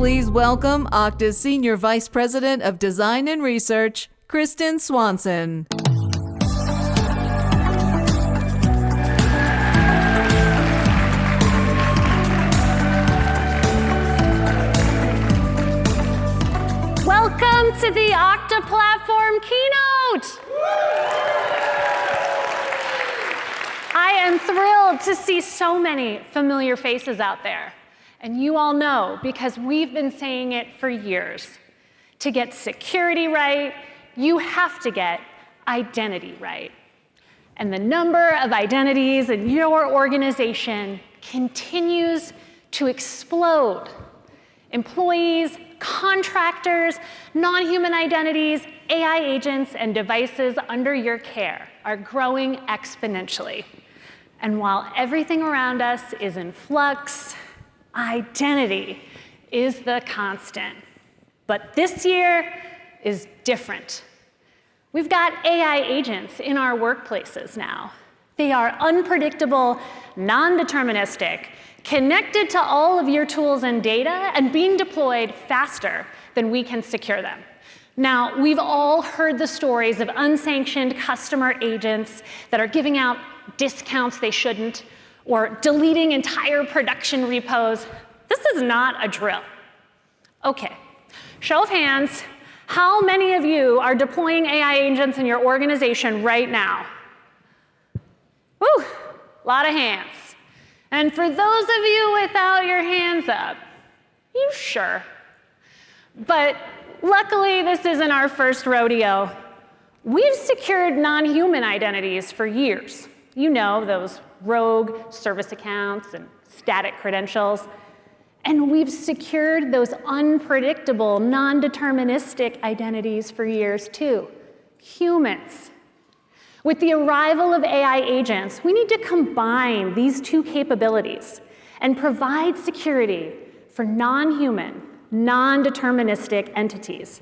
Please welcome Okta's Senior Vice President of Design and Research, Kristen Swanson. Welcome to the Okta Platform Keynote! I am thrilled to see so many familiar faces out there. And you all know, because we've been saying it for years, to get security right, you have to get identity right. And the number of identities in your organization continues to explode. Employees, contractors, non-human identities, AI agents, and devices under your care are growing exponentially. And while everything around us is in flux, identity is the constant. But this year is different. We've got AI agents in our workplaces now. They are unpredictable, non-deterministic, connected to all of your tools and data, and being deployed faster than we can secure them. Now, we've all heard the stories of unsanctioned customer agents that are giving out discounts they shouldn't, or deleting entire production repos. This is not a drill. Okay, show of hands, how many of you are deploying AI agents in your organization right now? Whew, a lot of hands. And for those of you without your hands up, you sure? But luckily, this isn't our first rodeo. We've secured non-human identities for years. You know, those rogue service accounts and static credentials. And we've secured those unpredictable, non-deterministic identities for years too. Humans. With the arrival of AI agents, we need to combine these two capabilities and provide security for non-human, non-deterministic entities.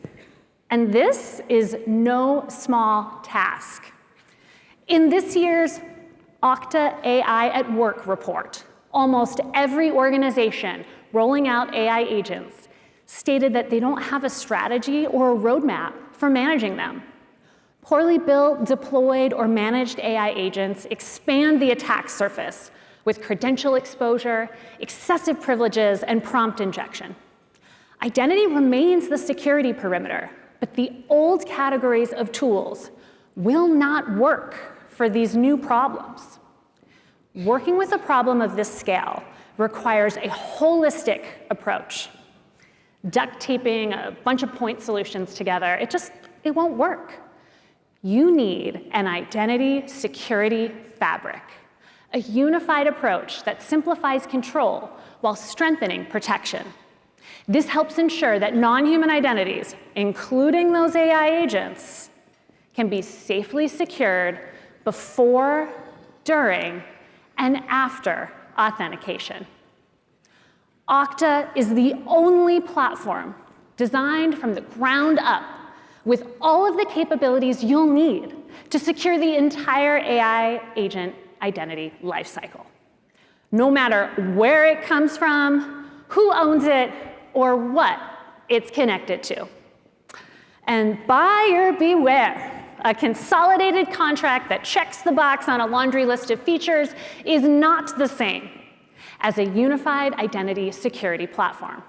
And this is no small task. In this year's Okta AI at Work report, almost every organization rolling out AI agents stated that they don't have a strategy or a roadmap for managing them. Poorly built, deployed, or managed AI agents expand the attack surface with credential exposure, excessive privileges, and prompt injection. Identity remains the security perimeter, but the old categories of tools will not work for these new problems. Working with a problem of this scale requires a holistic approach. Duct taping a bunch of point solutions together, it won't work. You need an identity security fabric, a unified approach that simplifies control while strengthening protection. This helps ensure that non-human identities, including those AI agents, can be safely secured before, during, and after authentication. Okta is the only platform designed from the ground up with all of the capabilities you'll need to secure the entire AI agent identity lifecycle, no matter where it comes from, who owns it, or what it's connected to. And buyer beware. A consolidated contract that checks the box on a laundry list of features is not the same as a unified identity security platform.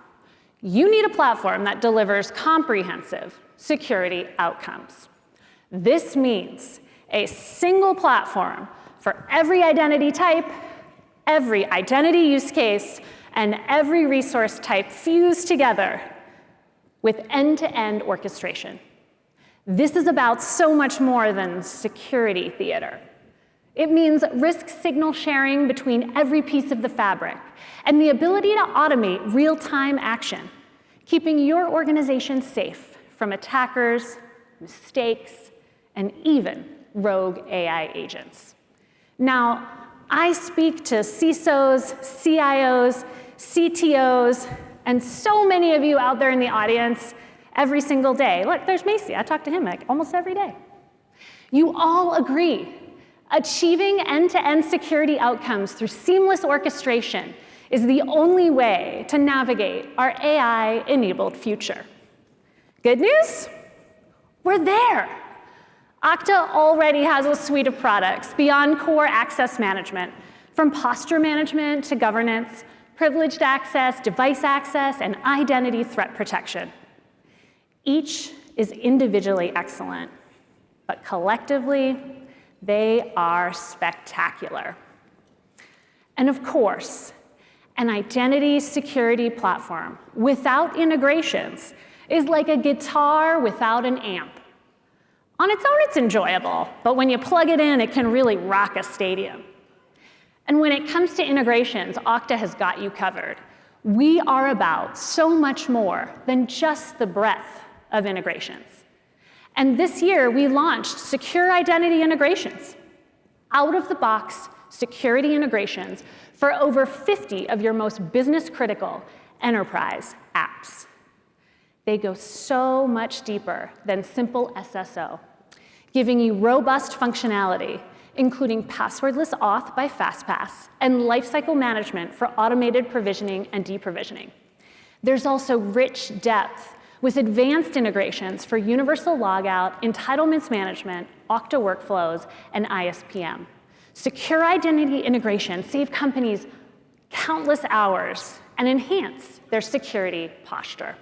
You need a platform that delivers comprehensive security outcomes. This means a single platform for every identity type, every identity use case, and every resource type fused together with end-to-end orchestration. This is about so much more than security theater. It means risk signal sharing between every piece of the fabric and the ability to automate real-time action, keeping your organization safe from attackers, mistakes, and even rogue AI agents. Now, I speak to CISOs, CIOs, CTOs, and so many of you out there in the audience every single day. Look, there's Macy. I talk to him like almost every day. You all agree. Achieving end-to-end security outcomes through seamless orchestration is the only way to navigate our AI-enabled future. Good news? We're there. Okta already has a suite of products beyond core access management, from posture management to governance, privileged access, device access, and identity threat protection. Each is individually excellent, but collectively, they are spectacular. And of course, an identity security platform without integrations is like a guitar without an amp. On its own, it's enjoyable, but when you plug it in, it can really rock a stadium. And when it comes to integrations, Okta has got you covered. We are about so much more than just the breadth of integrations. And this year, we launched secure identity integrations, out-of-the-box security integrations for over 50 of your most business-critical enterprise apps. They go so much deeper than simple SSO, giving you robust functionality, including passwordless auth by FastPass and lifecycle management for automated provisioning and deprovisioning. There's also rich depth with advanced integrations for universal logout, entitlements management, Okta workflows, and ISPM. Secure identity integration save companies countless hours and enhance their security posture.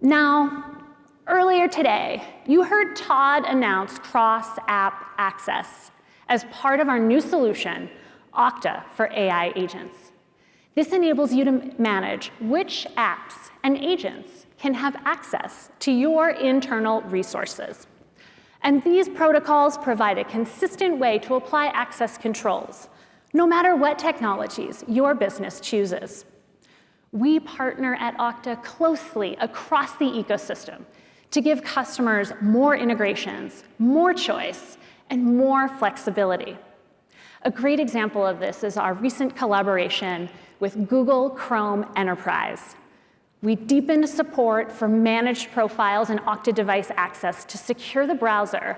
Now, earlier today, you heard Todd announce cross-app access as part of our new solution, Okta for AI agents. This enables you to manage which apps and agents can have access to your internal resources. And these protocols provide a consistent way to apply access controls, no matter what technologies your business chooses. We partner at Okta closely across the ecosystem to give customers more integrations, more choice, and more flexibility. A great example of this is our recent collaboration with Google Chrome Enterprise. We deepened support for managed profiles and Okta device access to secure the browser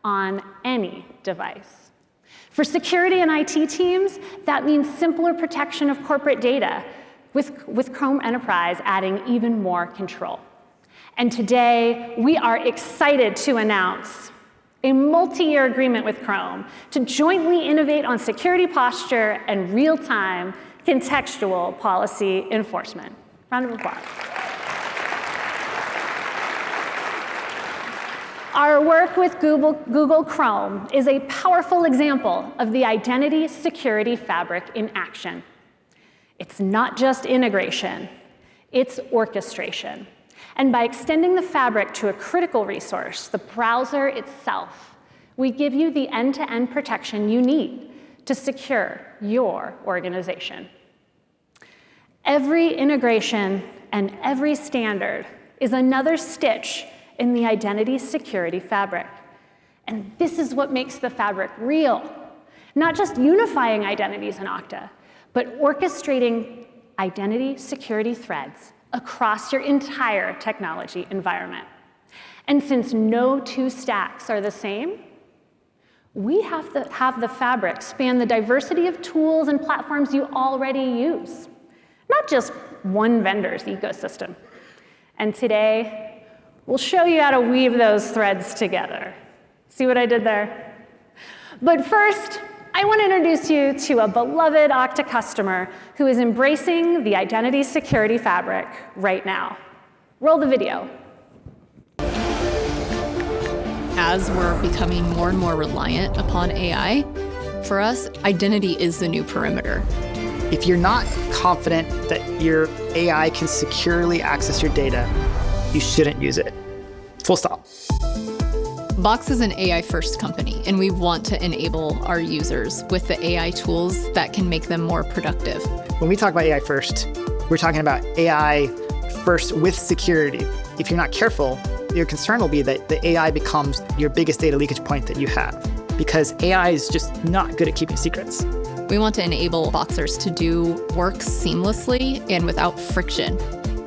on any device. For security and IT teams, that means simpler protection of corporate data, with Chrome Enterprise adding even more control. And today, we are excited to announce a multi-year agreement with Chrome to jointly innovate on security posture and real-time contextual policy enforcement. Round of applause. Our work with Google Chrome is a powerful example of the identity security fabric in action. It's not just integration, it's orchestration. And by extending the fabric to a critical resource, the browser itself, we give you the end-to-end protection you need to secure your organization. Every integration and every standard is another stitch in the identity security fabric. And this is what makes the fabric real. Not just unifying identities in Okta, but orchestrating identity security threads across your entire technology environment. And since no two stacks are the same, we have to have the fabric span the diversity of tools and platforms you already use, not just one vendor's ecosystem. And today, we'll show you how to weave those threads together. See what I did there? But first, I want to introduce you to a beloved Okta customer who is embracing the identity security fabric right now. Roll the video. As we're becoming more and more reliant upon AI, for us, identity is the new perimeter. If you're not confident that your AI can securely access your data, you shouldn't use it. Full stop. Box is an AI-first company, and we want to enable our users with the AI tools that can make them more productive. When we talk about AI first, we're talking about AI first with security. If you're not careful, your concern will be that the AI becomes your biggest data leakage point that you have, because AI is just not good at keeping secrets. We want to enable Boxers to do work seamlessly and without friction.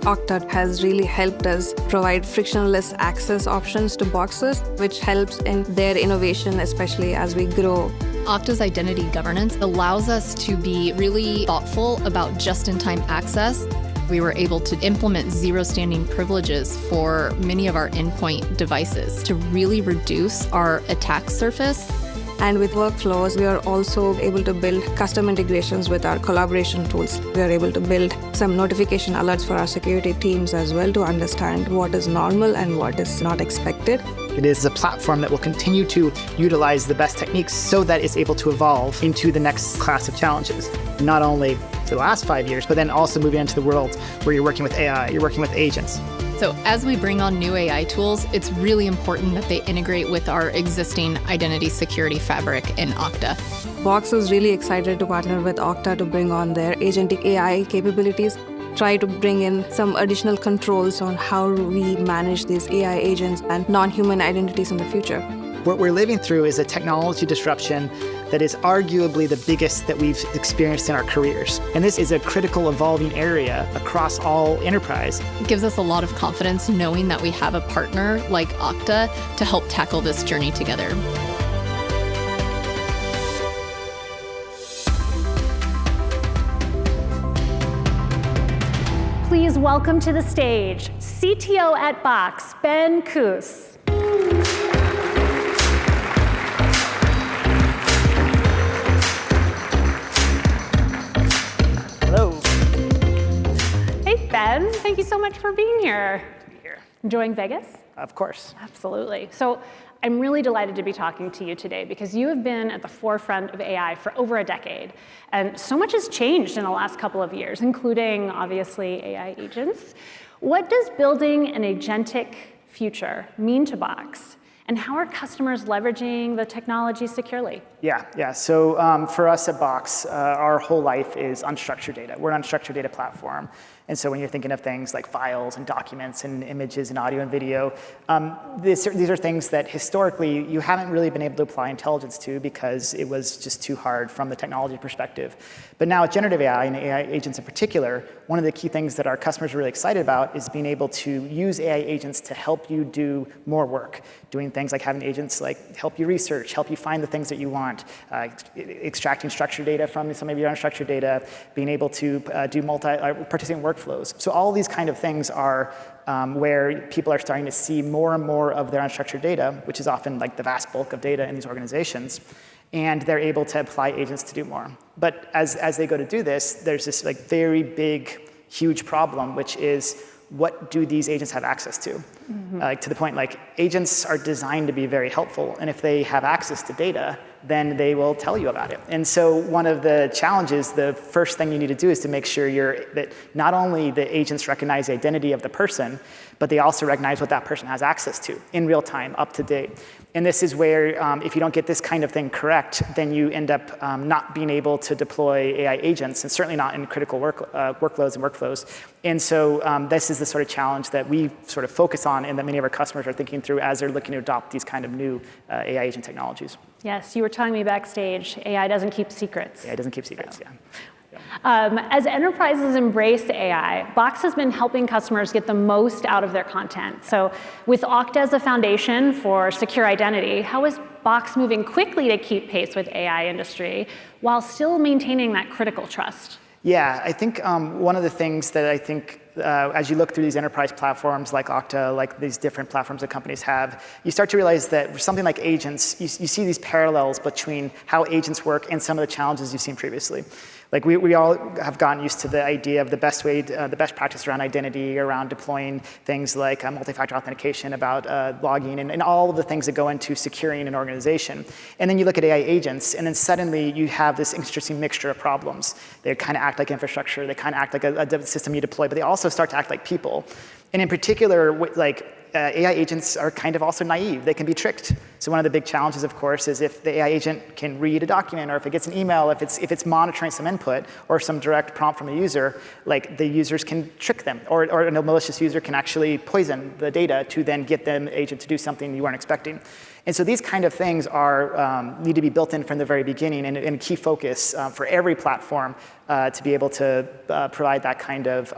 Okta has really helped us provide frictionless access options to Boxers, which helps in their innovation, especially as we grow. Okta's identity governance allows us to be really thoughtful about just-in-time access. We were able to implement zero standing privileges for many of our endpoint devices to really reduce our attack surface. And with workflows, we are also able to build custom integrations with our collaboration tools. We are able to build some notification alerts for our security teams as well to understand what is normal and what is not expected. It is a platform that will continue to utilize the best techniques so that it's able to evolve into the next class of challenges. Not only for the last 5 years, but then also moving into the world where you're working with AI, you're working with agents. So as we bring on new AI tools, it's really important that they integrate with our existing identity security fabric in Okta. Box is really excited to partner with Okta to bring on their agentic AI capabilities, try to bring in some additional controls on how we manage these AI agents and non-human identities in the future. What we're living through is a technology disruption that is arguably the biggest that we've experienced in our careers. And this is a critical evolving area across all enterprise. It gives us a lot of confidence knowing that we have a partner like Okta to help tackle this journey together. Please welcome to the stage CTO at Box, Ben Koos. Hello. Hey, Ben. Thank you so much for being here. Enjoying Vegas? Of course. Absolutely. So I'm really delighted to be talking to you today because you have been at the forefront of AI for over a decade. And so much has changed in the last couple of years, including, obviously, AI agents. What does building an agentic future mean to Box? And how are customers leveraging the technology securely? Yeah. So for us at Box, our whole life is unstructured data. We're an unstructured data platform. And so when you're thinking of things like files and documents and images and audio and video, these are things that historically you haven't really been able to apply intelligence to because it was just too hard from the technology perspective. But now with generative AI and AI agents in particular, one of the key things that our customers are really excited about is being able to use AI agents to help you do more work, doing things like having agents like help you research, help you find the things that you want, extracting structured data from some of your unstructured data, being able to do participant workflows. So all these kind of things are where people are starting to see more and more of their unstructured data, which is often like the vast bulk of data in these organizations, and they're able to apply agents to do more. But as they go to do this, there's this like very big, huge problem, which is what do these agents have access to? To the point, like agents are designed to be very helpful, and if they have access to data, then they will tell you about it. And so one of the challenges, the first thing you need to do is to make sure that not only the agents recognize the identity of the person, but they also recognize what that person has access to in real time, up to date. And this is where if you don't get this kind of thing correct, then you end up not being able to deploy AI agents, and certainly not in critical workloads and workflows. And so this is the sort of challenge that we sort of focus on and that many of our customers are thinking through as they're looking to adopt these kind of new AI agent technologies. Yes, you were telling me backstage, AI doesn't keep secrets. AI doesn't keep secrets, So. yeah. As enterprises embrace AI, Box has been helping customers get the most out of their content. So with Okta as a foundation for secure identity, how is Box moving quickly to keep pace with AI industry while still maintaining that critical trust? Yeah, I think one of the things that I think as you look through these enterprise platforms like Okta, like these different platforms that companies have, you start to realize that for something like agents, you see these parallels between how agents work and some of the challenges you've seen previously. Like we all have gotten used to the idea of the best practice around identity, around deploying things like multi-factor authentication, about logging, and all of the things that go into securing an organization. And then you look at AI agents, and then suddenly you have this interesting mixture of problems. They kind of act like infrastructure, they kind of act like a system you deploy, but they also start to act like people. And in particular, AI agents are kind of also naive. They can be tricked. So one of the big challenges, of course, is if the AI agent can read a document, or if it gets an email, if it's monitoring some input or some direct prompt from a user, like the users can trick them, or a malicious user can actually poison the data to then get the agent to do something you weren't expecting. And so these kind of things need to be built in from the very beginning, and a key focus for every platform to be able to provide that kind of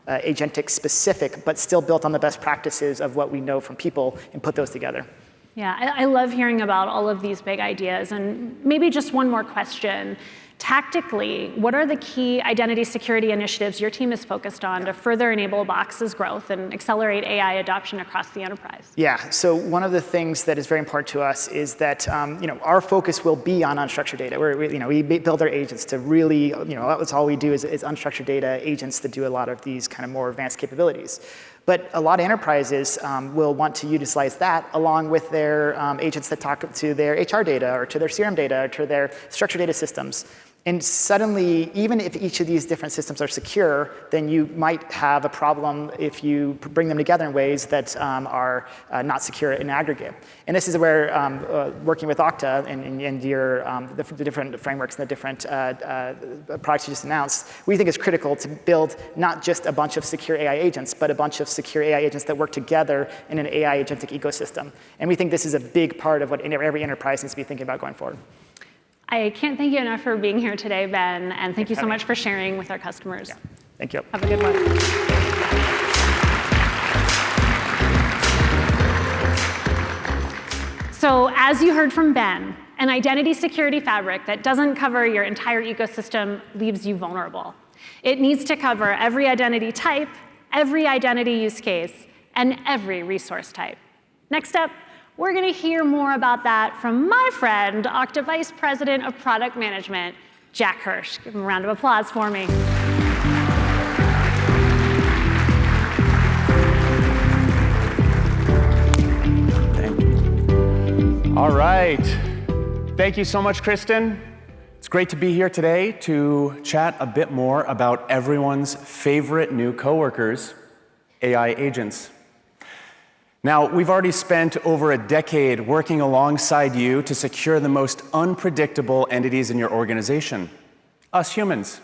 agentic specific, but still built on the best practices of what we know from people, and put those together. Yeah, I love hearing about all of these big ideas. And maybe just one more question. Tactically, what are the key identity security initiatives your team is focused on to further enable Box's growth and accelerate AI adoption across the enterprise? Yeah, so one of the things that is very important to us is that our focus will be on unstructured data. We build our agents to really, that's all we do is unstructured data agents that do a lot of these kind of more advanced capabilities. But a lot of enterprises will want to utilize that along with their agents that talk to their HR data or to their CRM data or to their structured data systems. And suddenly, even if each of these different systems are secure, then you might have a problem if you bring them together in ways that are not secure in aggregate. And this is where working with Okta and your, the different frameworks and the different products you just announced, we think is critical to build not just a bunch of secure AI agents, but a bunch of secure AI agents that work together in an AI agentic ecosystem. And we think this is a big part of what every enterprise needs to be thinking about going forward. I can't thank you enough for being here today, Ben, and thank you so much for sharing with our customers. Yeah. Thank you. Have a good one. So as you heard from Ben, an identity security fabric that doesn't cover your entire ecosystem leaves you vulnerable. It needs to cover every identity type, every identity use case, and every resource type. Next up, we're going to hear more about that from my friend, Okta Vice President of Product Management, Jack Hirsch. Give him a round of applause for me. All right. Thank you so much, Kristen. It's great to be here today to chat a bit more about everyone's favorite new coworkers, AI agents. Now, we've already spent over a decade working alongside you to secure the most unpredictable entities in your organization, us humans.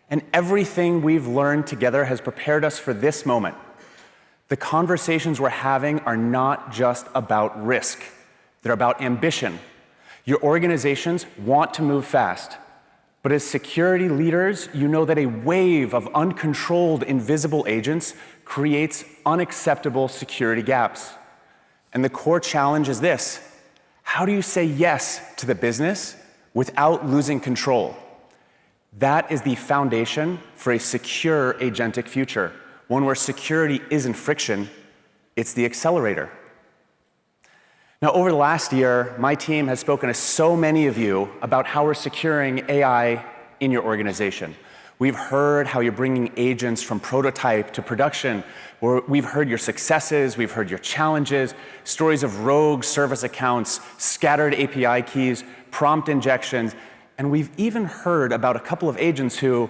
And everything we've learned together has prepared us for this moment. The conversations we're having are not just about risk. They're about ambition. Your organizations want to move fast. But as security leaders, you know that a wave of uncontrolled invisible agents creates unacceptable security gaps. And the core challenge is this: how do you say yes to the business without losing control? That is the foundation for a secure agentic future, one where security isn't friction, it's the accelerator. Now, over the last year, my team has spoken to so many of you about how we're securing AI in your organization. We've heard how you're bringing agents from prototype to production. We've heard your successes, we've heard your challenges, stories of rogue service accounts, scattered API keys, prompt injections, and we've even heard about a couple of agents who,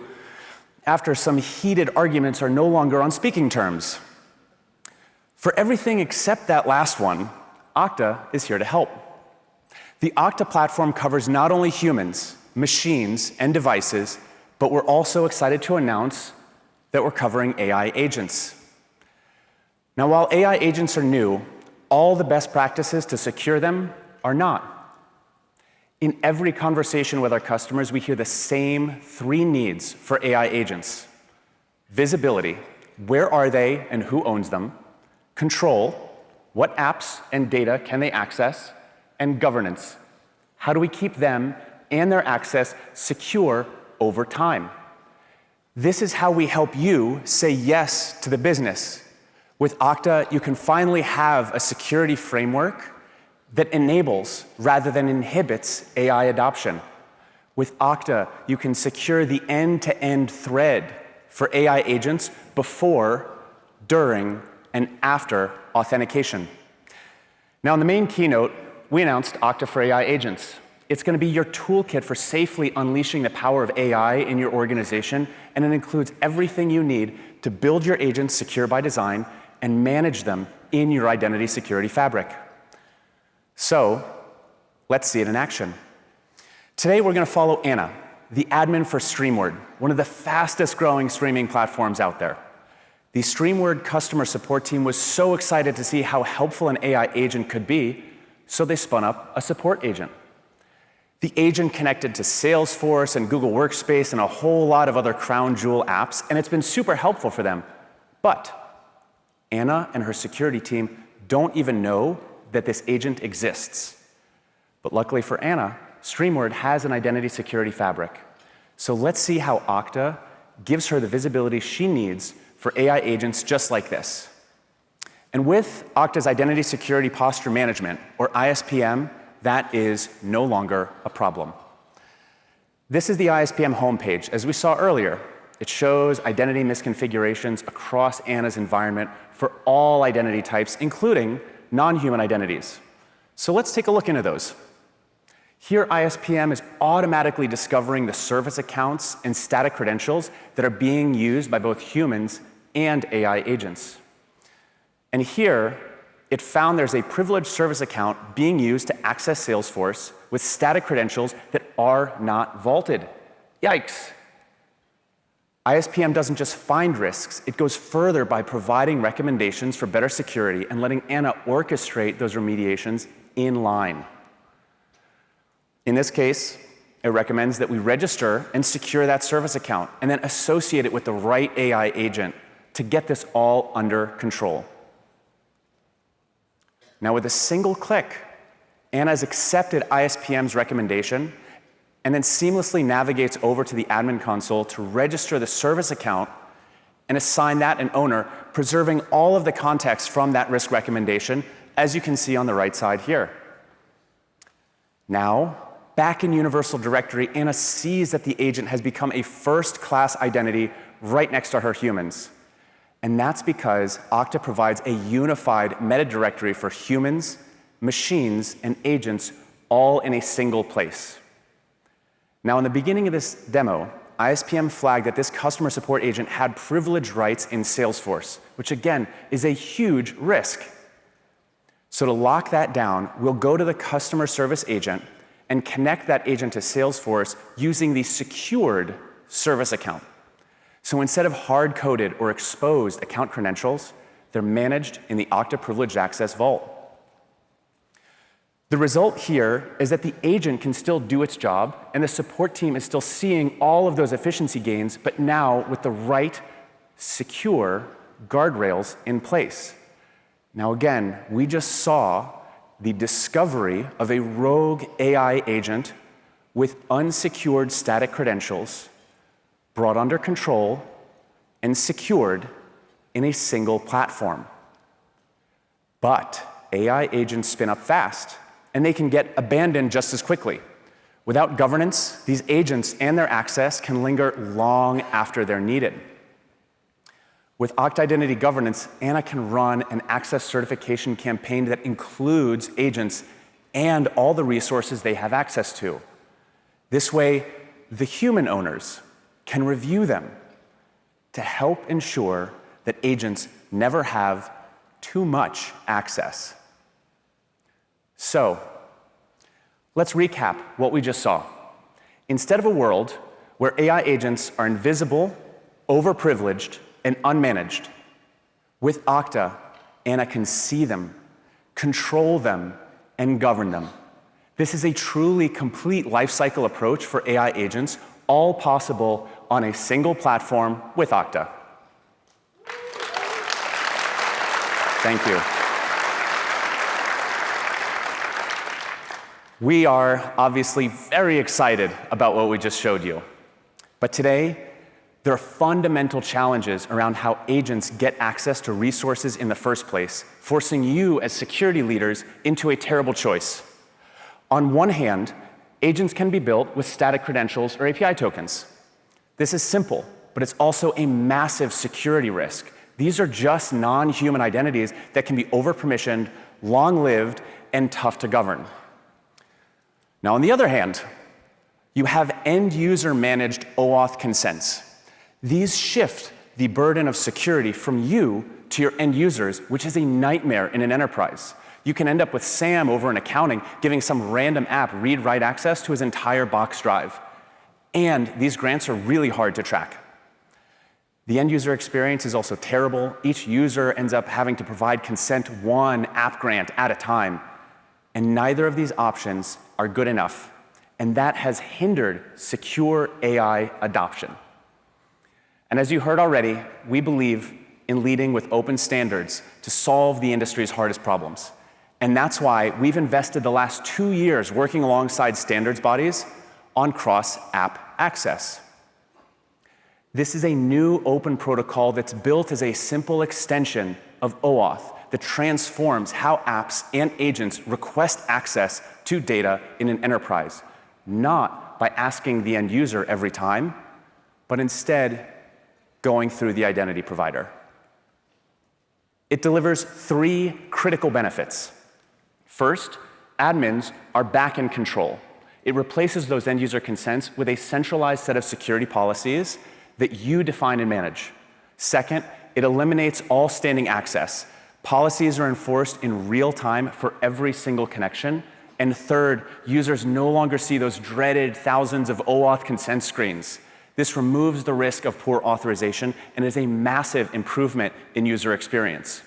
after some heated arguments, are no longer on speaking terms. For everything except that last one, Okta is here to help. The Okta platform covers not only humans, machines, and devices, but we're also excited to announce that we're covering AI agents. Now, while AI agents are new, all the best practices to secure them are not. In every conversation with our customers, we hear the same 3 needs for AI agents: visibility, where are they and who owns them; control, what apps and data can they access; and governance, how do we keep them and their access secure over time. This is how we help you say yes to the business. With Okta, you can finally have a security framework that enables rather than inhibits AI adoption. With Okta, you can secure the end-to-end thread for AI agents before, during, and after authentication. Now, in the main keynote, we announced Okta for AI agents. It's going to be your toolkit for safely unleashing the power of AI in your organization, and it includes everything you need to build your agents secure by design and manage them in your identity security fabric. So, let's see it in action. Today, we're going to follow Anna, the admin for Streamward, one of the fastest growing streaming platforms out there. The Streamward customer support team was so excited to see how helpful an AI agent could be, so they spun up a support agent. The agent connected to Salesforce and Google Workspace and a whole lot of other crown jewel apps, and it's been super helpful for them. But Anna and her security team don't even know that this agent exists. But luckily for Anna, Streamword has an identity security fabric. So let's see how Okta gives her the visibility she needs for AI agents just like this. And with Okta's Identity Security Posture Management, or ISPM, that is no longer a problem. This is the ISPM homepage. As we saw earlier, it shows identity misconfigurations across Anna's environment for all identity types, including non-human identities. So let's take a look into those. Here, ISPM is automatically discovering the service accounts and static credentials that are being used by both humans and AI agents. And here, it found there's a privileged service account being used to access Salesforce with static credentials that are not vaulted. Yikes. ISPM doesn't just find risks, it goes further by providing recommendations for better security and letting Anna orchestrate those remediations in line. In this case, it recommends that we register and secure that service account and then associate it with the right AI agent to get this all under control. Now, with a single click, Anna has accepted ISPM's recommendation and then seamlessly navigates over to the admin console to register the service account and assign that an owner, preserving all of the context from that risk recommendation, as you can see on the right side here. Now, back in Universal Directory, Anna sees that the agent has become a first-class identity right next to her humans. And that's because Okta provides a unified meta directory for humans, machines, and agents all in a single place. Now, in the beginning of this demo, ISPM flagged that this customer support agent had privilege rights in Salesforce, which again is a huge risk. So to lock that down, we'll go to the customer service agent and connect that agent to Salesforce using the secured service account. So instead of hard-coded or exposed account credentials, they're managed in the Okta Privileged Access Vault. The result here is that the agent can still do its job, and the support team is still seeing all of those efficiency gains, but now with the right, secure guardrails in place. Now again, we just saw the discovery of a rogue AI agent with unsecured static credentials brought under control and secured in a single platform. But AI agents spin up fast, and they can get abandoned just as quickly. Without governance, these agents and their access can linger long after they're needed. With Okta Identity Governance, Anna can run an access certification campaign that includes agents and all the resources they have access to. This way, the human owners can review them to help ensure that agents never have too much access. So, let's recap what we just saw. Instead of a world where AI agents are invisible, overprivileged, and unmanaged, with Okta, Anna can see them, control them, and govern them. This is a truly complete lifecycle approach for AI agents, all possible on a single platform with Okta. Thank you. We are obviously very excited about what we just showed you. But today, there are fundamental challenges around how agents get access to resources in the first place, forcing you as security leaders into a terrible choice. On one hand, agents can be built with static credentials or API tokens. This is simple, but it's also a massive security risk. These are just non-human identities that can be over-permissioned, long-lived, and tough to govern. Now, on the other hand, you have end-user managed OAuth consents. These shift the burden of security from you to your end users, which is a nightmare in an enterprise. You can end up with Sam over in accounting giving some random app read-write access to his entire box drive. And these grants are really hard to track. The end user experience is also terrible. Each user ends up having to provide consent one app grant at a time. And neither of these options are good enough. And that has hindered secure AI adoption. And as you heard already, we believe in leading with open standards to solve the industry's hardest problems. And that's why we've invested the last 2 years working alongside standards bodies on cross-app access. This is a new open protocol that's built as a simple extension of OAuth that transforms how apps and agents request access to data in an enterprise, not by asking the end user every time, but instead going through the identity provider. It delivers 3 critical benefits. First, admins are back in control. It replaces those end user consents with a centralized set of security policies that you define and manage. Second, it eliminates all standing access. Policies are enforced in real time for every single connection. And third, users no longer see those dreaded thousands of OAuth consent screens. This removes the risk of poor authorization and is a massive improvement in user experience.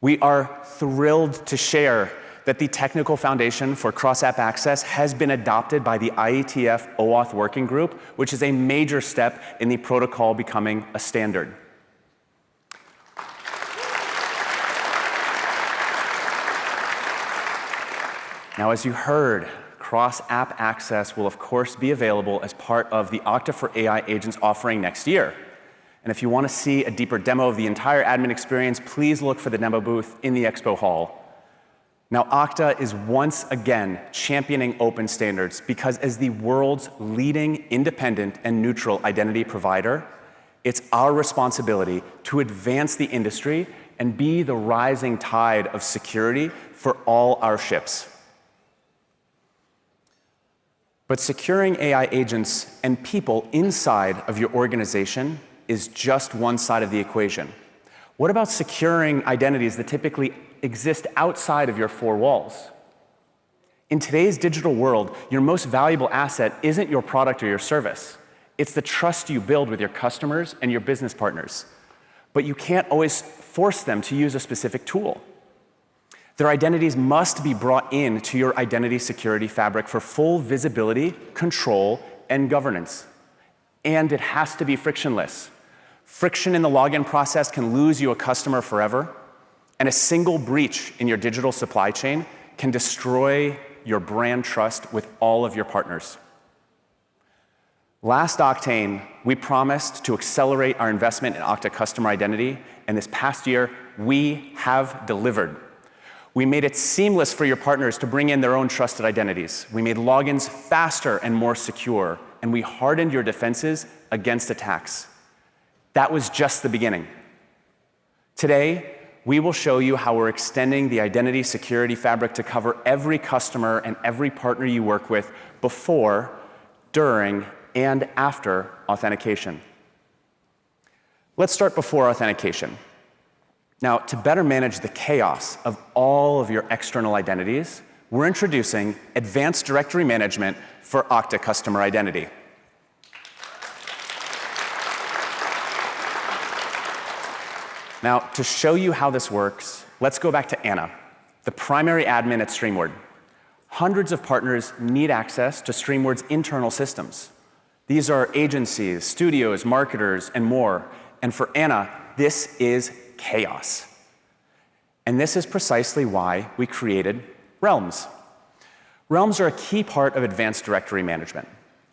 We are thrilled to share that the technical foundation for cross-app access has been adopted by the IETF OAuth Working Group, which is a major step in the protocol becoming a standard. Now, as you heard, cross-app access will of course be available as part of the Okta for AI Agents offering next year. And if you want to see a deeper demo of the entire admin experience, please look for the demo booth in the expo hall. Now, Okta is once again championing open standards because as the world's leading independent and neutral identity provider, it's our responsibility to advance the industry and be the rising tide of security for all our ships. But securing AI agents and people inside of your organization is just one side of the equation. What about securing identities that typically exist outside of your 4 walls? In today's digital world, your most valuable asset isn't your product or your service. It's the trust you build with your customers and your business partners. But you can't always force them to use a specific tool. Their identities must be brought into your identity security fabric for full visibility, control, and governance. And it has to be frictionless. Friction in the login process can lose you a customer forever, and a single breach in your digital supply chain can destroy your brand trust with all of your partners. Last Oktane, we promised to accelerate our investment in Okta Customer Identity, and this past year, we have delivered. We made it seamless for your partners to bring in their own trusted identities. We made logins faster and more secure, and we hardened your defenses against attacks. That was just the beginning. Today, we will show you how we're extending the identity security fabric to cover every customer and every partner you work with before, during, and after authentication. Let's start before authentication. Now, to better manage the chaos of all of your external identities, we're introducing Advanced Directory Management for Okta Customer Identity. Now, to show you how this works, let's go back to Anna, the primary admin at Streamward. Hundreds of partners need access to Streamward's internal systems. These are agencies, studios, marketers, and more. And for Anna, this is chaos. And this is precisely why we created Realms. Realms are a key part of Advanced Directory Management.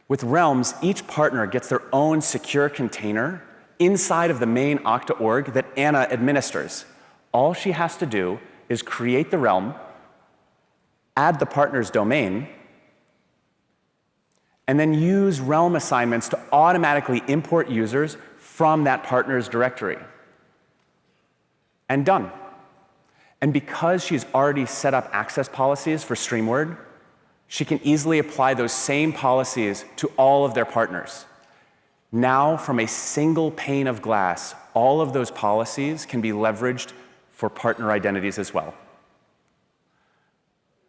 With Realms, each partner gets their own secure container inside of the main Okta org that Anna administers. All she has to do is create the realm, add the partner's domain, and then use realm assignments to automatically import users from that partner's directory. And done. And because she's already set up access policies for Streamward, she can easily apply those same policies to all of their partners. Now, from a single pane of glass, all of those policies can be leveraged for partner identities as well.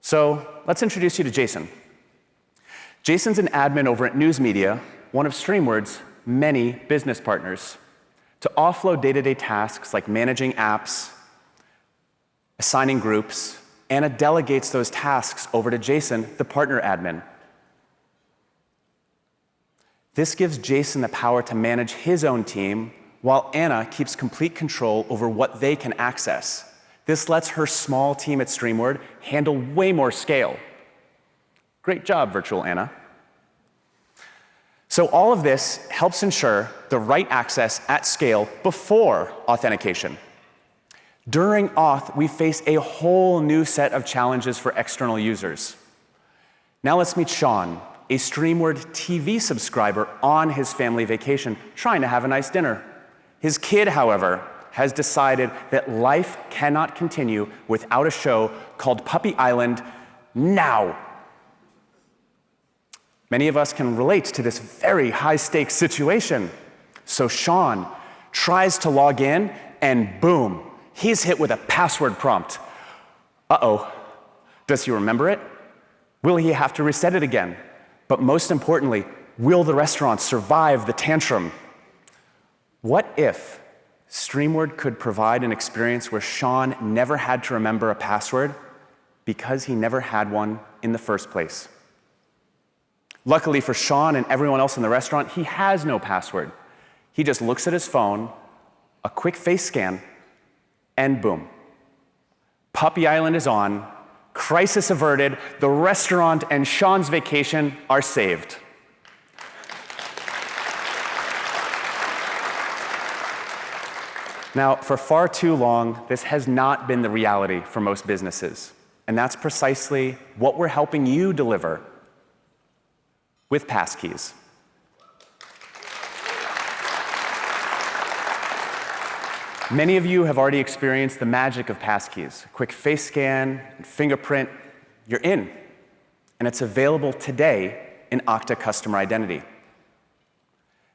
So let's introduce you to Jason. Jason's an admin over at News Media, one of Streamward's many business partners. To offload day-to-day tasks like managing apps, assigning groups, Anna delegates those tasks over to Jason, the partner admin. This gives Jason the power to manage his own team, while Anna keeps complete control over what they can access. This lets her small team at Streamward handle way more scale. Great job, Virtual Anna. So all of this helps ensure the right access at scale before authentication. During auth, we face a whole new set of challenges for external users. Now let's meet Sean, a Streamward TV subscriber on his family vacation, trying to have a nice dinner. His kid, however, has decided that life cannot continue without a show called Puppy Island now. Many of us can relate to this very high-stakes situation. So Sean tries to log in, and boom, he's hit with a password prompt. Uh-oh, does he remember it? Will he have to reset it again? But most importantly, will the restaurant survive the tantrum? What if Streamward could provide an experience where Sean never had to remember a password because he never had one in the first place? Luckily for Sean and everyone else in the restaurant, he has no password. He just looks at his phone, a quick face scan, and boom. Puppy Island is on, crisis averted, the restaurant and Sean's vacation are saved. Now, for far too long, this has not been the reality for most businesses. And that's precisely what we're helping you deliver with passkeys. Many of you have already experienced the magic of passkeys. A quick face scan, fingerprint, you're in. And it's available today in Okta Customer Identity.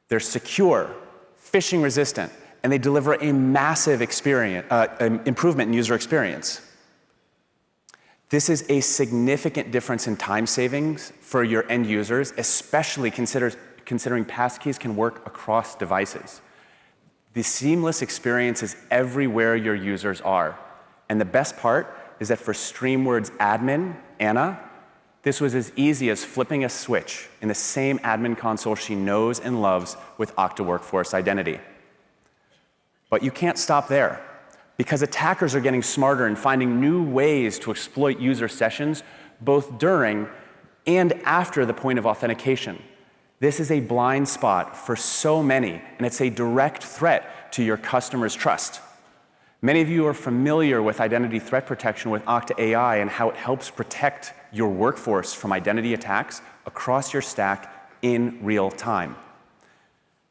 They're secure, phishing resistant, and they deliver a massive improvement in user experience. This is a significant difference in time savings for your end users, especially considering passkeys can work across devices. The seamless experience is everywhere your users are. And the best part is that for Streamward's admin, Anna, this was as easy as flipping a switch in the same admin console she knows and loves with Okta Workforce Identity. But you can't stop there, because attackers are getting smarter and finding new ways to exploit user sessions both during and after the point of authentication. This is a blind spot for so many, and it's a direct threat to your customers' trust. Many of you are familiar with identity threat protection with Okta AI and how it helps protect your workforce from identity attacks across your stack in real time.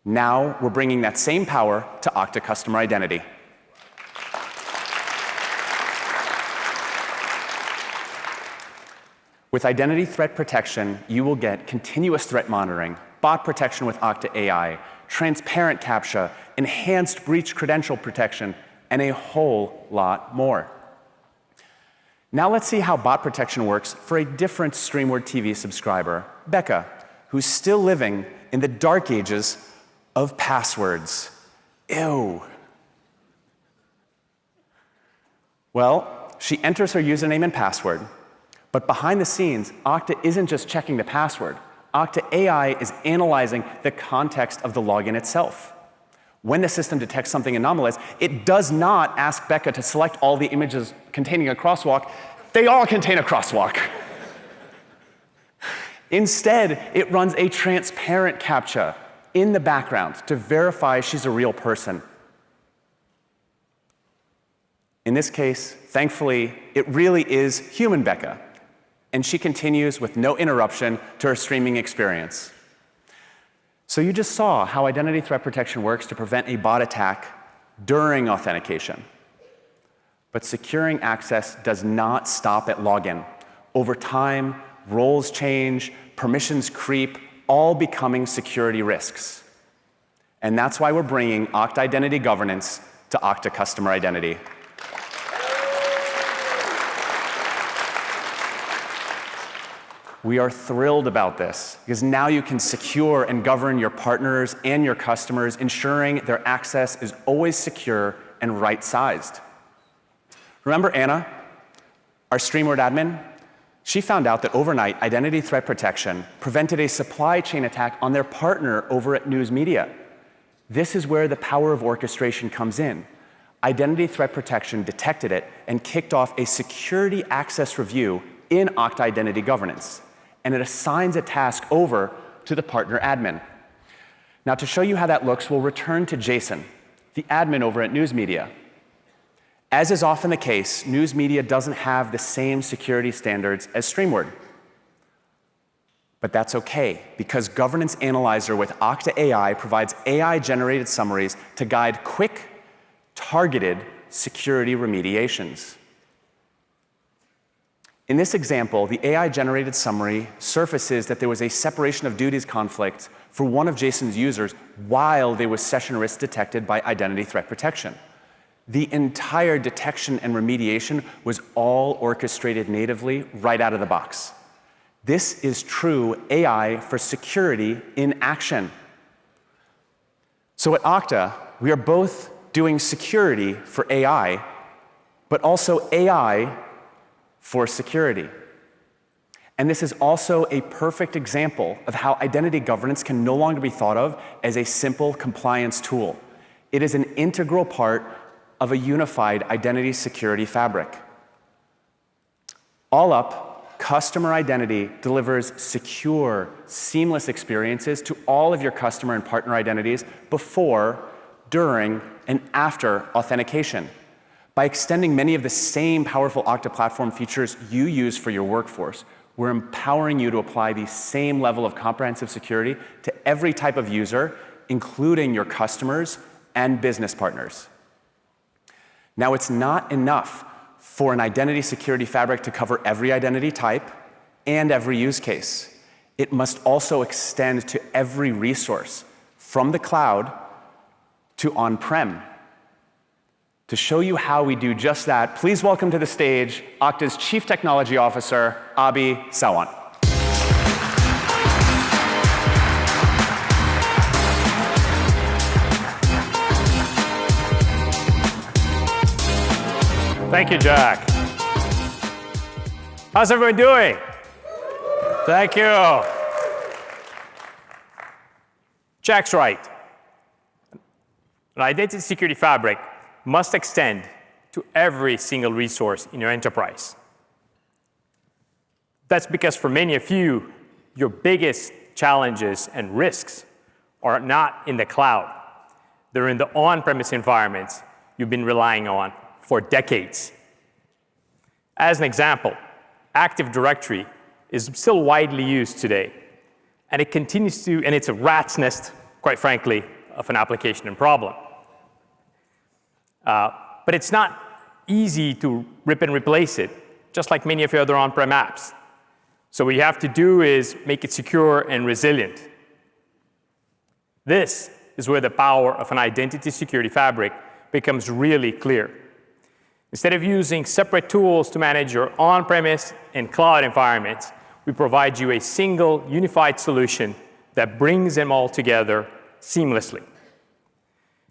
Now we're bringing that same power to Okta Customer Identity. With identity threat protection, you will get continuous threat monitoring, bot protection with Okta AI, transparent CAPTCHA, enhanced breach credential protection, and a whole lot more. Now let's see how bot protection works for a different Streamward TV subscriber, Becca, who's still living in the dark ages of passwords. Ew. Well, she enters her username and password, but behind the scenes, Okta isn't just checking the password. Okta AI is analyzing the context of the login itself. When the system detects something anomalous, it does not ask Becca to select all the images containing a crosswalk. They all contain a crosswalk. Instead, it runs a transparent CAPTCHA in the background to verify she's a real person. In this case, thankfully, it really is human Becca, and she continues with no interruption to her streaming experience. So you just saw how identity threat protection works to prevent a bot attack during authentication. But securing access does not stop at login. Over time, roles change, permissions creep, all becoming security risks. And that's why we're bringing Okta Identity Governance to Okta Customer Identity. We are thrilled about this, because now you can secure and govern your partners and your customers, ensuring their access is always secure and right-sized. Remember Anna, our Streamward admin? She found out that overnight identity threat protection prevented a supply chain attack on their partner over at News Media. This is where the power of orchestration comes in. Identity Threat Protection detected it and kicked off a security access review in Okta Identity Governance, and it assigns a task over to the partner admin. Now, to show you how that looks, we'll return to Jason, the admin over at News Media. As is often the case, News Media doesn't have the same security standards as Streamward. But that's okay, because Governance Analyzer with Okta AI provides AI-generated summaries to guide quick, targeted security remediations. In this example, the AI-generated summary surfaces that there was a separation of duties conflict for one of Jason's users while there was session risk detected by Identity Threat Protection. The entire detection and remediation was all orchestrated natively right out of the box. This is true AI for security in action. So at Okta, we are both doing security for AI, but also AI for security. And this is also a perfect example of how identity governance can no longer be thought of as a simple compliance tool. It is an integral part of a unified identity security fabric. All up, customer identity delivers secure, seamless experiences to all of your customer and partner identities before, during, and after authentication. By extending many of the same powerful Okta platform features you use for your workforce, we're empowering you to apply the same level of comprehensive security to every type of user, including your customers and business partners. Now, it's not enough for an identity security fabric to cover every identity type and every use case. It must also extend to every resource, from the cloud to on-prem. To show you how we do just that, please welcome to the stage Okta's Chief Technology Officer, Abhi Sawant. Thank you, Jack. How's everyone doing? Thank you. Jack's right. An identity security fabric must extend to every single resource in your enterprise. That's because for many of you, your biggest challenges and risks are not in the cloud. They're in the on-premise environments you've been relying on for decades. As an example, Active Directory is still widely used today, and it continues to, and it's a rat's nest, quite frankly, of an application and problem. But it's not easy to rip and replace it, just like many of your other on-prem apps. So what you have to do is make it secure and resilient. This is where the power of an identity security fabric becomes really clear. Instead of using separate tools to manage your on-premise and cloud environments, we provide you a single, unified solution that brings them all together seamlessly.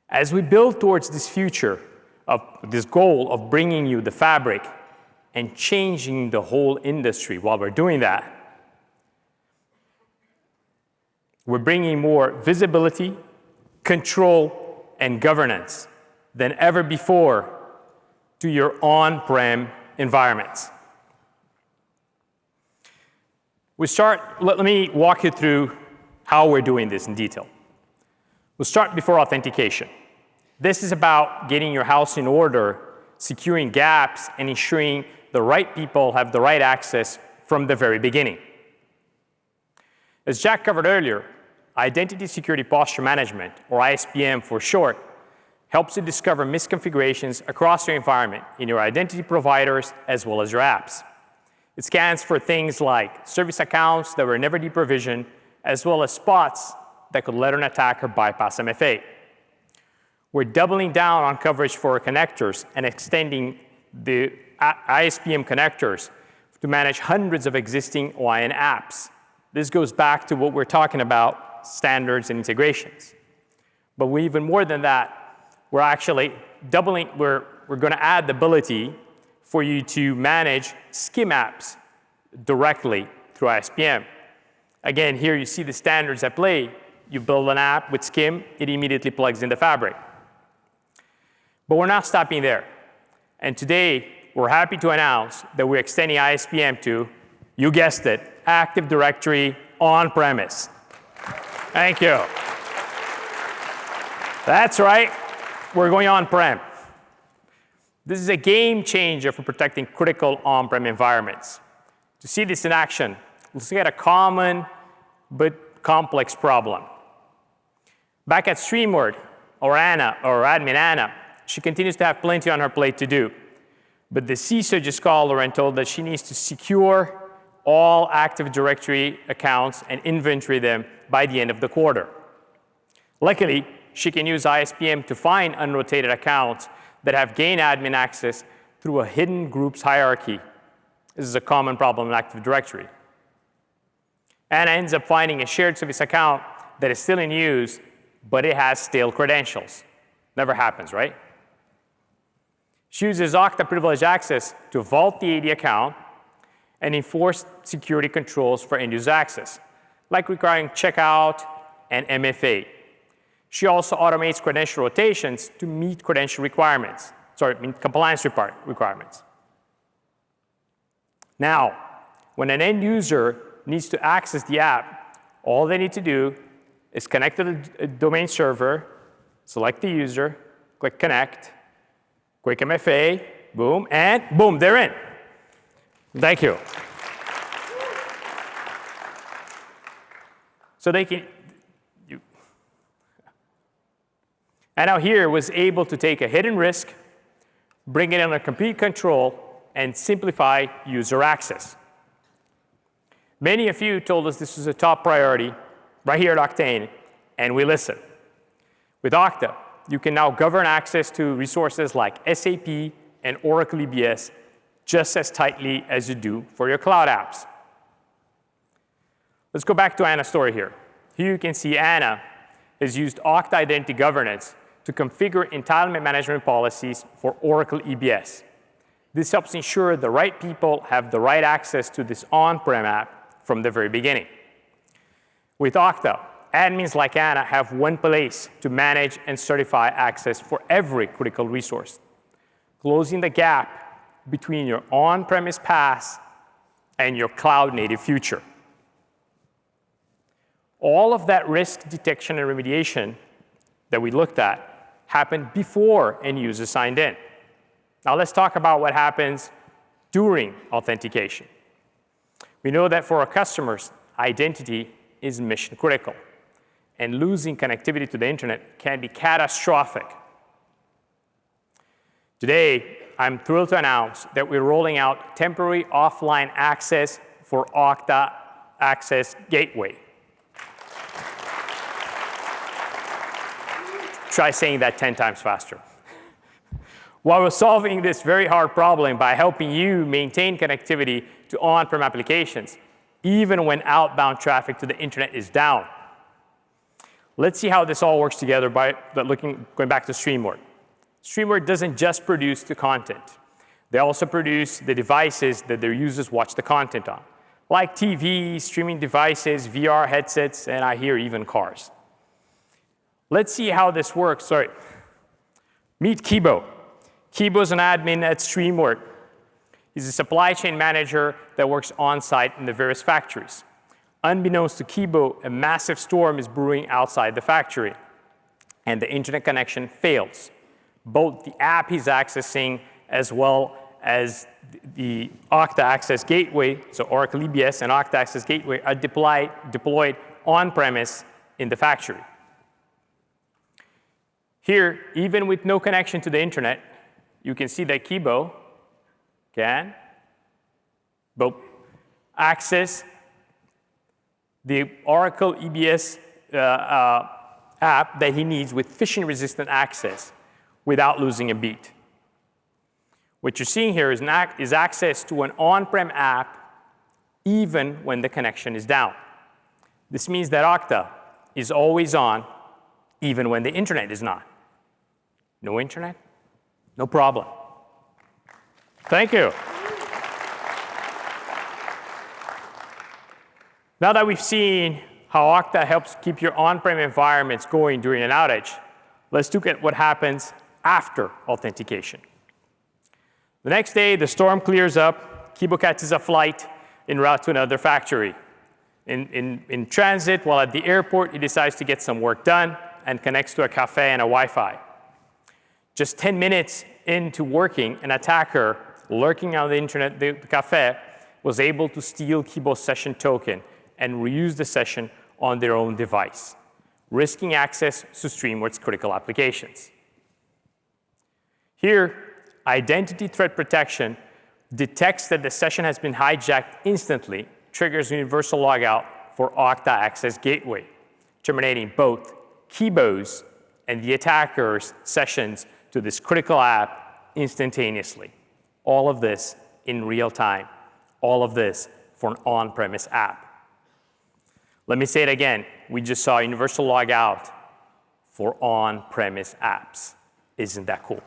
As we build towards this future, of this goal of bringing you the fabric and changing the whole industry while we're doing that, we're bringing more visibility, control, and governance than ever before to your on-prem environments. Let me walk you through how we're doing this in detail. We'll start before authentication. This is about getting your house in order, securing gaps, and ensuring the right people have the right access from the very beginning. As Jack covered earlier, Identity Security Posture Management, or ISPM for short, helps you discover misconfigurations across your environment in your identity providers as well as your apps. It scans for things like service accounts that were never deprovisioned, as well as spots that could let an attacker bypass MFA. We're doubling down on coverage for connectors and extending the ISPM connectors to manage hundreds of existing OIN apps. This goes back to what we're talking about, standards and integrations. But even more than that, we're actually doubling, we're going to add the ability for you to manage SCIM apps directly through ISPM. Again, here you see the standards at play. You build an app with SCIM, it immediately plugs in the fabric. But we're not stopping there. And today, we're happy to announce that we're extending ISPM to, you guessed it, Active Directory on-premise. Thank you. That's right, we're going on-prem. This is a game changer for protecting critical on-prem environments. To see this in action, let's look at a common but complex problem. Back at Streamward, or Anna, or admin Anna, she continues to have plenty on her plate to do. But the CISO just called her and told that she needs to secure all Active Directory accounts and inventory them by the end of the quarter. Luckily, she can use ISPM to find unrotated accounts that have gained admin access through a hidden groups hierarchy. This is a common problem in Active Directory. Anna ends up finding a shared service account that is still in use, but it has stale credentials. Never happens, right? She uses Okta Privileged Access to vault the AD account and enforce security controls for end-user access, like requiring checkout and MFA. She also automates credential rotations to meet credential requirements, compliance requirements. Now, when an end user needs to access the app, all they need to do is connect to the domain server, select the user, click connect, quick MFA, boom, and boom, they're in. Thank you. So they can, and now here was able to take a hidden risk, bring it under complete control, and simplify user access. Many of you told us this was a top priority right here at Oktane, and we listened. With Okta, you can now govern access to resources like SAP and Oracle EBS just as tightly as you do for your cloud apps. Let's go back to Anna's story here. Here you can see Anna has used Okta Identity Governance to configure entitlement management policies for Oracle EBS. This helps ensure the right people have the right access to this on-prem app from the very beginning. With Okta, admins like Anna have one place to manage and certify access for every critical resource, closing the gap between your on-premise past and your cloud-native future. All of that risk detection and remediation that we looked at happened before end users signed in. Now let's talk about what happens during authentication. We know that for our customers, identity is mission critical, and losing connectivity to the internet can be catastrophic. Today, I'm thrilled to announce that we're rolling out temporary offline access for Okta Access Gateway. Try saying that 10 times faster. While we're solving this very hard problem by helping you maintain connectivity to on-prem applications, even when outbound traffic to the internet is down. Let's see how this all works together by going back to Streamward. Streamward doesn't just produce the content. They also produce the devices that their users watch the content on, like TVs, streaming devices, VR headsets, and I hear even cars. Let's see how this works. Meet Kibo. Kibo is an admin at Streamward. He's a supply chain manager that works on-site in the various factories. Unbeknownst to Kibo, a massive storm is brewing outside the factory, and the internet connection fails. Both the app he's accessing as well as the Okta Access Gateway, so Oracle EBS and Okta Access Gateway, are deployed on-premise in the factory. Here, even with no connection to the internet, you can see that Kibo can access the Oracle EBS app that he needs with phishing-resistant access without losing a beat. What you're seeing here is access to an on-prem app even when the connection is down. This means that Okta is always on even when the internet is not. No internet? No problem. Thank you. Now that we've seen how Okta helps keep your on-prem environments going during an outage, let's look at what happens after authentication. The next day, the storm clears up. Kibo catches a flight en route to another factory. In transit, while at the airport, he decides to get some work done and connects to a cafe and a Wi-Fi. Just 10 minutes into working, an attacker lurking on the internet, the cafe, was able to steal Kibo's session token and reuse the session on their own device, risking access to Streamward's critical applications. Here, identity threat protection detects that the session has been hijacked instantly, triggers universal logout for Okta Access Gateway, terminating both Kibo's and the attacker's sessions to this critical app instantaneously. All of this in real time. All of this for an on-premise app. Let me say it again. We just saw universal logout for on-premise apps. Isn't that cool?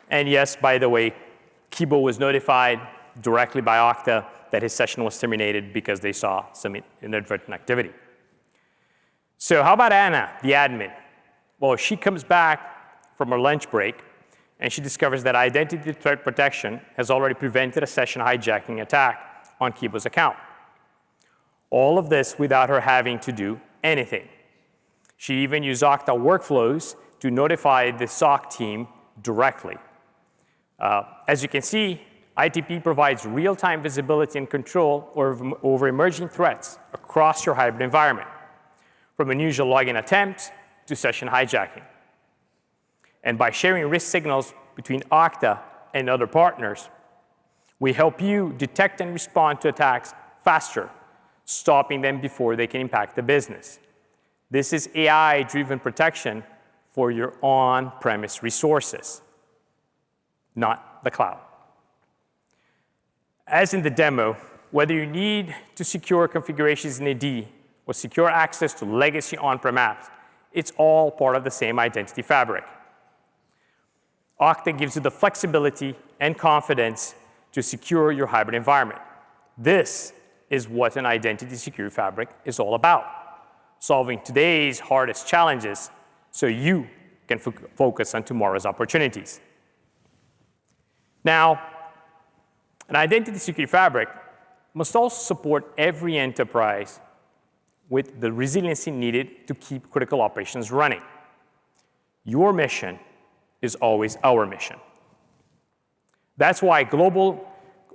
And yes, by the way, Kibo was notified directly by Okta that his session was terminated because they saw some inadvertent activity. So how about Anna, the admin? Well, she comes back from her lunch break, and she discovers that identity threat protection has already prevented a session hijacking attack on Kibo's account. All of this without her having to do anything. She even used Okta workflows to notify the SOC team directly. As you can see, ITP provides real-time visibility and control over emerging threats across your hybrid environment, from unusual login attempts to session hijacking. And by sharing risk signals between Okta and other partners, we help you detect and respond to attacks faster, stopping them before they can impact the business. This is AI-driven protection for your on-premise resources, not the cloud. As in the demo, whether you need to secure configurations in AD or secure access to legacy on-prem apps, it's all part of the same identity fabric. Okta gives you the flexibility and confidence to secure your hybrid environment. This is what an identity security fabric is all about, solving today's hardest challenges so you can focus on tomorrow's opportunities. Now, an identity security fabric must also support every enterprise with the resiliency needed to keep critical operations running. Your mission is always our mission. That's why global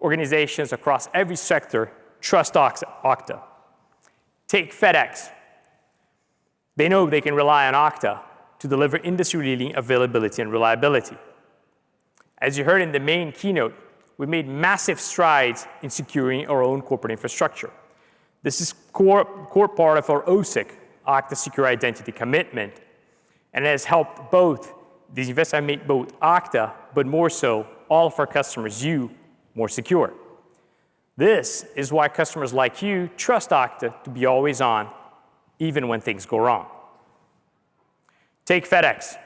organizations across every sector trust Okta. Take FedEx. They know they can rely on Okta to deliver industry-leading availability and reliability. As you heard in the main keynote, we made massive strides in securing our own corporate infrastructure. This is core part of our OSIC, Okta Secure Identity Commitment, and it has helped these investments make both Okta, but more so, all of our customers, you, more secure. This is why customers like you trust Okta to be always on, even when things go wrong. Take FedEx.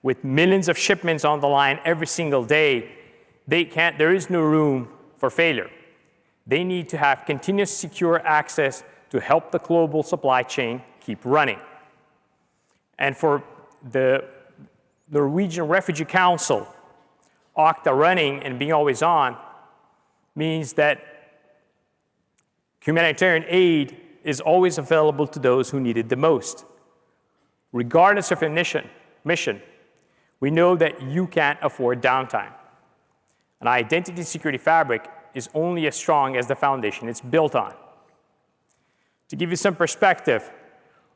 With millions of shipments on the line every single day, there is no room for failure. They need to have continuous secure access to help the global supply chain keep running. And for the Norwegian Refugee Council, Okta running and being always on means that humanitarian aid is always available to those who need it the most. Regardless of your mission, we know that you can't afford downtime. An identity security fabric is only as strong as the foundation it's built on. To give you some perspective,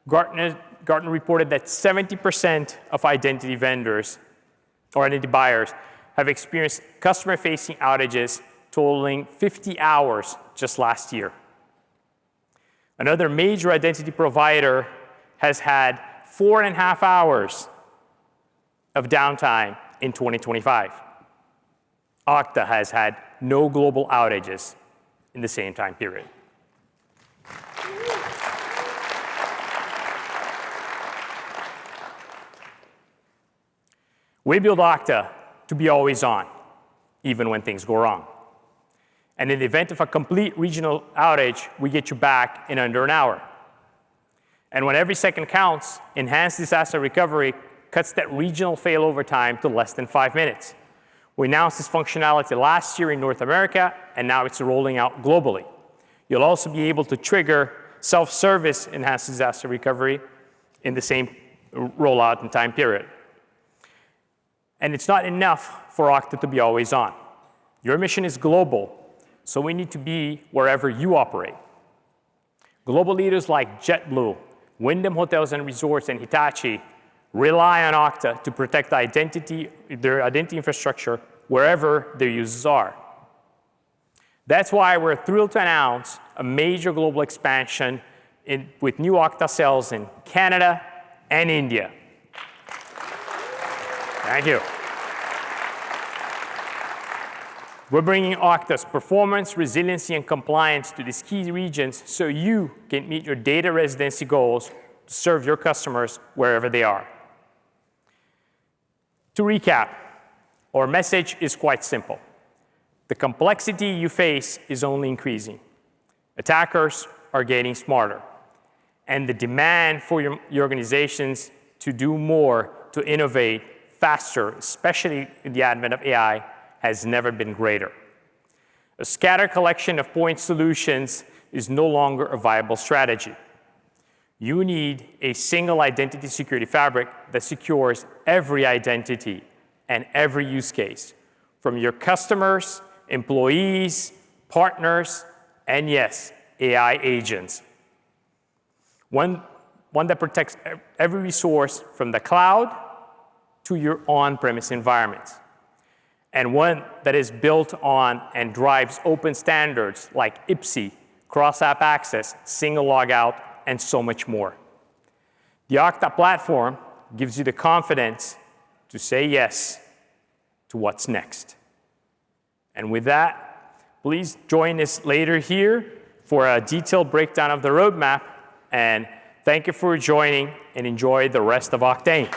Gartner reported that 70% of identity vendors or identity buyers have experienced customer-facing outages totaling 50 hours just last year. Another major identity provider has had 4.5 hours of downtime in 2025. Okta has had no global outages in the same time period. We build Okta to be always on, even when things go wrong. And in the event of a complete regional outage, we get you back in under an hour. And when every second counts, enhanced disaster recovery cuts that regional failover time to less than 5 minutes. We announced this functionality last year in North America, and now it's rolling out globally. You'll also be able to trigger self-service enhanced disaster recovery in the same rollout and time period. And it's not enough for Okta to be always on. Your mission is global, so we need to be wherever you operate. Global leaders like JetBlue, Wyndham Hotels and Resorts, and Hitachi rely on Okta to protect their identity infrastructure wherever their users are. That's why we're thrilled to announce a major global expansion with new Okta sales in Canada and India. Thank you. We're bringing Okta's performance, resiliency, and compliance to these key regions so you can meet your data residency goals to serve your customers wherever they are. To recap, our message is quite simple. The complexity you face is only increasing. Attackers are getting smarter. And the demand for your organizations to do more, to innovate faster, especially in the advent of AI, has never been greater. A scattered collection of point solutions is no longer a viable strategy. You need a single identity security fabric that secures every identity and every use case, from your customers, employees, partners, and yes, AI agents. One that protects every resource from the cloud to your on-premise environments. And one that is built on and drives open standards like IPSIE, cross-app access, single logout, and so much more. The Okta platform gives you the confidence to say yes to what's next. And with that, please join us later here for a detailed breakdown of the roadmap. And thank you for joining, and enjoy the rest of Oktane.